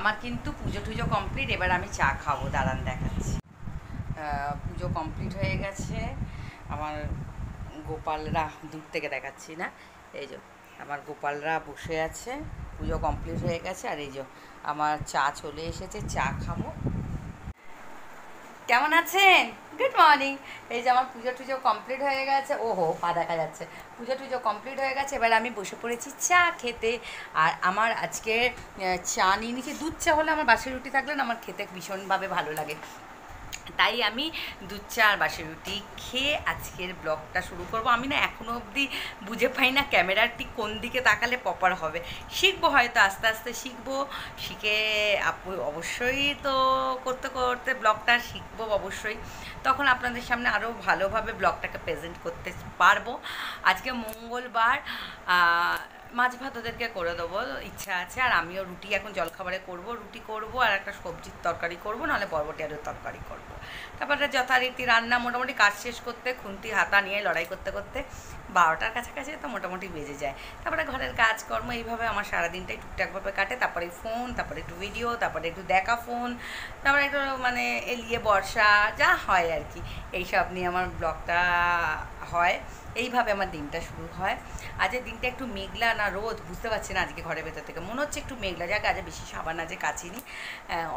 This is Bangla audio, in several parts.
আমার কিন্তু পুজো টুজো কমপ্লিট। এবার আমি চা খাবো, দাঁড়ান দেখাচ্ছি। পুজো কমপ্লিট হয়ে গেছে। আমার গোপালরা দূর থেকে দেখাচ্ছি না, এই যে আমার গোপালরা বসে আছে, পুজো কমপ্লিট হয়ে গেছে। আর এই যে আমার চা চলে এসেছে, চা খাবো। কেমন আছেন? Good morning. এই যে আমার পুজো টুজো কমপ্লিট হয়ে গেছে। ওহো, পা দেখা যাচ্ছে। পুজো টুজো কমপ্লিট হয়ে গেছে, এবার আমি বসে পড়েছি চা খেতে। আর আমার আজকে চা নিয়ে নিয়েছি। দুধ চা হলে আমার বাসি রুটি থাকলে না আমার খেতে ভীষণভাবে ভালো লাগে, তাই আমি দুধ চা আর বাসি রুটি খেয়ে আজকের ব্লগটা শুরু করব। আমি না এখনও অবধি বুঝে পাই না ক্যামেরার ঠিক কোন দিকে তাকালে প্রপার হবে। শিখবো, হয়তো আস্তে আস্তে শিখবো। শিখে অবশ্যই তো করতে করতে ব্লগটা শিখবো অবশ্যই, তখন আপনাদের সামনে আরও ভালোভাবে ব্লগটাকে প্রেজেন্ট করতে পারবো। আজকে মঙ্গলবার, মাছ ভাত ওদেরকে করে দেবো, ইচ্ছা আছে। আর আমিও রুটি এখন জলখাবারে করব, রুটি করব আর একটা সবজির তরকারি করব, নাহলে বরবটি আলুর তরকারি করব। তারপরে যথারীতি রান্না মোটামুটি কাজ শেষ করতে, খুন্তি হাতা নিয়ে লড়াই করতে করতে 12টার কাছাকাছি তো মোটামুটি বেজে যায়। তারপরে ঘরের কাজকর্ম, এইভাবে আমার সারাদিনটাই টুকটাকভাবে কাটে। তারপরে ফোন, তারপরে একটু ভিডিও, তারপরে একটু দেখা ফোন, তারপরে একটু মানে এলিয়ে বর্ষা যা হয় আর কি, এইসব নিয়ে আমার ব্লগটা হয়। এইভাবে আমার দিনটা শুরু হয়। আজকের দিনটা একটু মেঘলা না রোদ বুঝতে পারছি না, আজকে ঘরের ভেতর থেকে মনে হচ্ছে একটু মেঘলা। যাক, আজ বেশি সাবান আজকে কাচিনি,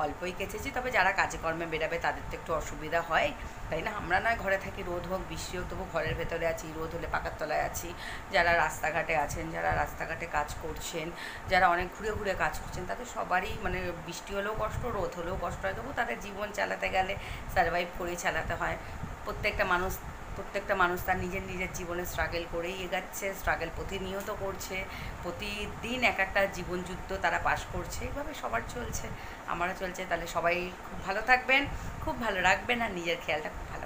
অল্পই কেচেছি। তবে যারা কাজে কর্মে বেরাবে তাদের তো একটু অসুবিধা হয়, তাই না? আমরা নয় ঘরে থাকি, রোদ হোক বৃষ্টি হোক তবু ঘরের ভেতরে আছি, রোদ হলে পাকার তলায় আছি। যারা রাস্তাঘাটে আছেন, যারা রাস্তাঘাটে কাজ করছেন, যারা অনেক ঘুরে ঘুরে কাজ করছেন, তাদের সবারই মানে বৃষ্টি হলেও কষ্ট, রোদ হলেও কষ্ট হয়, তবু তাদের জীবন চালাতে গেলে সারভাইভ করেই চালাতে হয়। প্রত্যেকটা মানুষ তার নিজের নিজের জীবনে স্ট্রাগল করেই এগাচ্ছে, স্ট্রাগল প্রতিনিয়ত করছে, প্রতিদিন এক একটা জীবনযুদ্ধ তারা পাশ করছে। এইভাবে সবার চলছে, আমারও চলছে। তাহলে সবাই খুব ভালো থাকবেন, খুব ভালো রাখবেন আর নিজের খেয়ালটা খুব ভালো